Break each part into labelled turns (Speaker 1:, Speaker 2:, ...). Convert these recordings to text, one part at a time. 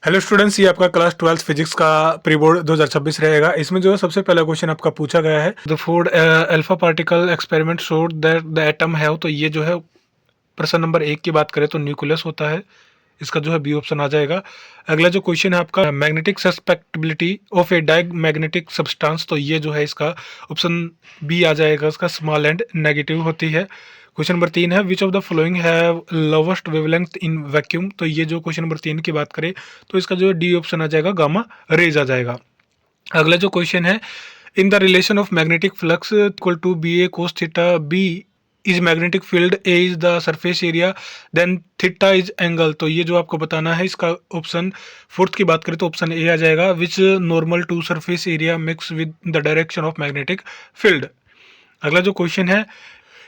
Speaker 1: Hello students, ये आपका class 12 physics का प्री बोर्ड 2026 रहेगा। इसमें जो है सबसे पहला क्वेश्चन आपका पूछा गया है, the Ford alpha particle experiment showed that the atom have. तो ये जो है प्रश्न नंबर 1 की बात करें तो न्यूक्लियस होता है। इसका जो है बी ऑप्शन आ जाएगा। अगला जो क्वेश्चन है आपका, magnetic susceptibility of A diamagnetic substance. तो ये जो है इसका ऑप्शन बी आ जाएगा, इसका स्मॉल एंड नेगेटिव होती है। क्वेश्चन नंबर 3 है, which of the following have lowest wavelength in vacuum. तो ये जो क्वेश्चन नंबर 3 की बात करें तो इसका जो है डी ऑप्शन आ जाएगा, गामा रेज आ जाएगा। अगला जो क्वेश्चन है, in the relation of magnetic flux equal to B A cos theta B is magnetic field, A is the surface area, then theta is angle. तो ये जो आपको बताना है, इसका ऑप्शन फोर्थ की बात करें तो ऑप्शन ए आ जाएगा, which normal to surface area mix with the direction of magnetic field. अगला जो क्वेश्चन है,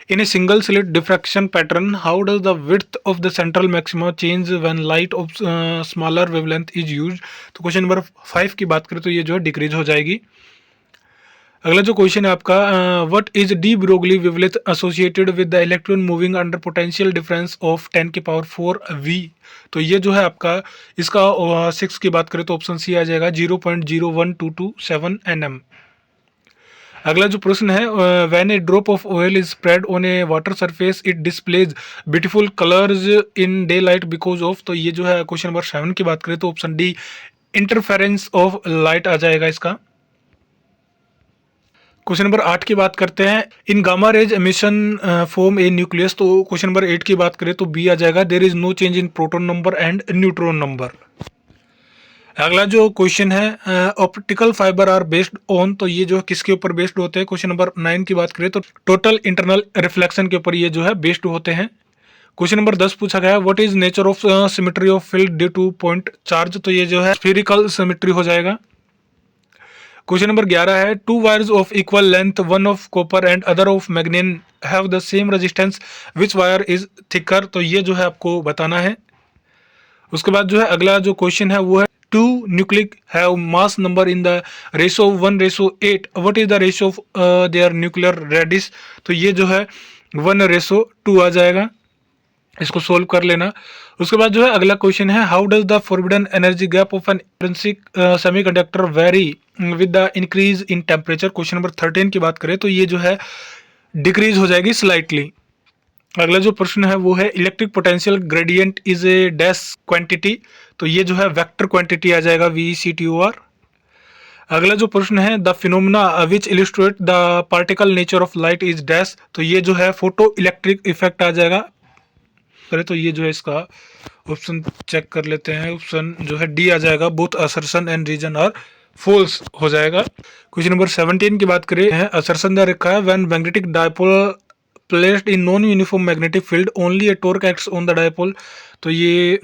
Speaker 1: in a single slit diffraction pattern, how does the width of the central maxima change when light of smaller wavelength is used। तो question number 5 की बात करें तो ये जो है डिक्रीज हो जाएगी। अगला जो क्वेश्चन है आपका, what is de Broglie wavelength associated with the electron moving under potential difference of 10 की पावर 4 वी। तो ये जो है आपका, इसका 6 की बात करें तो ऑप्शन सी आ जाएगा, 0.01227 nm। अगला जो प्रश्न है, when A drop of oil is spread on A water surface it displays beautiful colours in day light because of. तो ये जो है क्वेश्चन नंबर 7 की बात करें तो option D, interference of light आ जाएगा इसका। क्वेश्चन नंबर 8 की बात करते हैं, in gamma rays emission form a nucleus. तो क्वेश्चन नंबर 8 की बात करें तो बी आ जाएगा, there is no change in proton number and neutron number. अगला जो क्वेश्चन है, optical fibre are based on. तो ये जो है किसके ऊपर बेस्ड होते हैं। क्वेश्चन नंबर 9 की बात करें तो टोटल इंटरनल रिफ्लेक्शन के ऊपर ये जो है बेस्ड होते हैं। क्वेश्चन नंबर 10 पूछा गया है, what is nature of symmetry of field due two point charge. तो ये जो है स्फेरिकल सिमेट्री हो जाएगा। क्वेश्चन नंबर 11 है, to wires of equal length, one of copper and other of मैग्नीन have the same resistance, which wire is thicker. तो ये जो है आपको बताना है। उसके बाद जो है अगला जो क्वेश्चन है वो है, two nuclei have mass number in the ratio 1:8, what is the ratio of their nuclear radius. तो ये जो है 1:2 आ जाएगा। इसको सोल्व कर लेना। उसके बाद जो है अगला क्वेश्चन है, how does the forbidden energy gap of N intrinsic semiconductor very with the increase in temperature. Question number 13 की बात करें तो ये जो है डिक्रीज हो जाएगी स्लाइटली। अगला जो प्रश्न है वो है, electric potential gradient is a dash quantity. तो ये जो है वेक्टर क्वांटिटी आ जाएगा, VCTOR। अगला जो प्रश्न है, the phenomena which illustrate the particle nature of light is dash. तो ये जो है फोटो इलेक्ट्रिक इफेक्ट आ जाएगा। करे तो ये जो है इसका ऑप्शन चेक कर लेते हैं। ऑप्शन जो है डी आ जाएगा, both assertion and reason are false हो जाएगा। क्वेश्चन नंबर 17 की बात करें, असर्शन दे रखा है, when magnetic dipole placed in non uniform magnetic field only a torque acts on the dipole. तो ये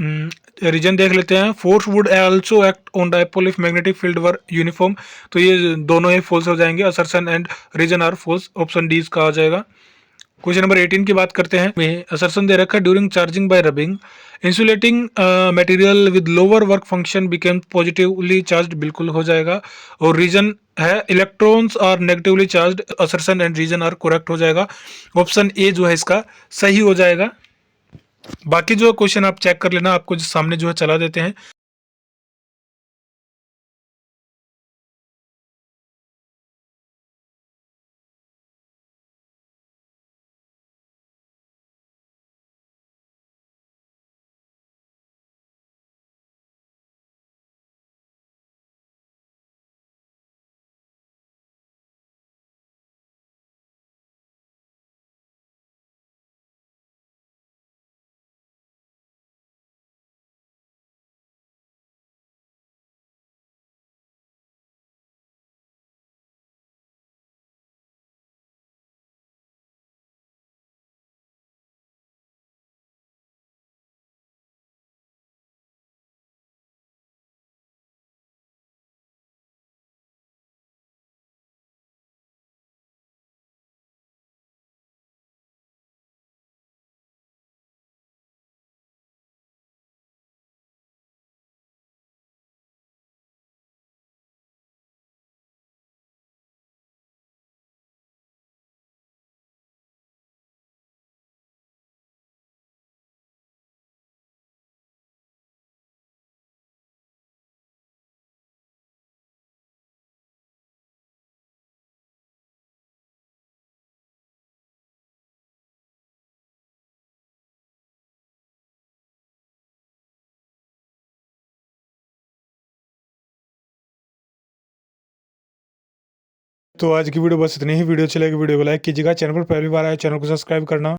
Speaker 1: रीजन देख लेते हैं, force would also act on dipole if magnetic field were uniform. तो ये दोनों ही फॉल्स हो जाएंगे, assertion and reason are false. Option D इसका आ जाएगा। क्वेश्चन नंबर 18 की बात करते हैं, में असर्शन दे रखा है, during charging by rubbing insulating material with lower work function became positively charged. बिल्कुल हो जाएगा। और रीजन है, electrons are negatively charged, assertion and reason are correct हो जाएगा। ऑप्शन ए जो है इसका सही हो जाएगा। बाकी जो क्वेश्चन आप चेक कर लेना, आपको जो सामने जो है चला देते हैं। तो आज की वीडियो बस इतनी ही। वीडियो चलेगी वीडियो को लाइक कीजिएगा, चैनल पर पहली बार आए चैनल को सब्सक्राइब करना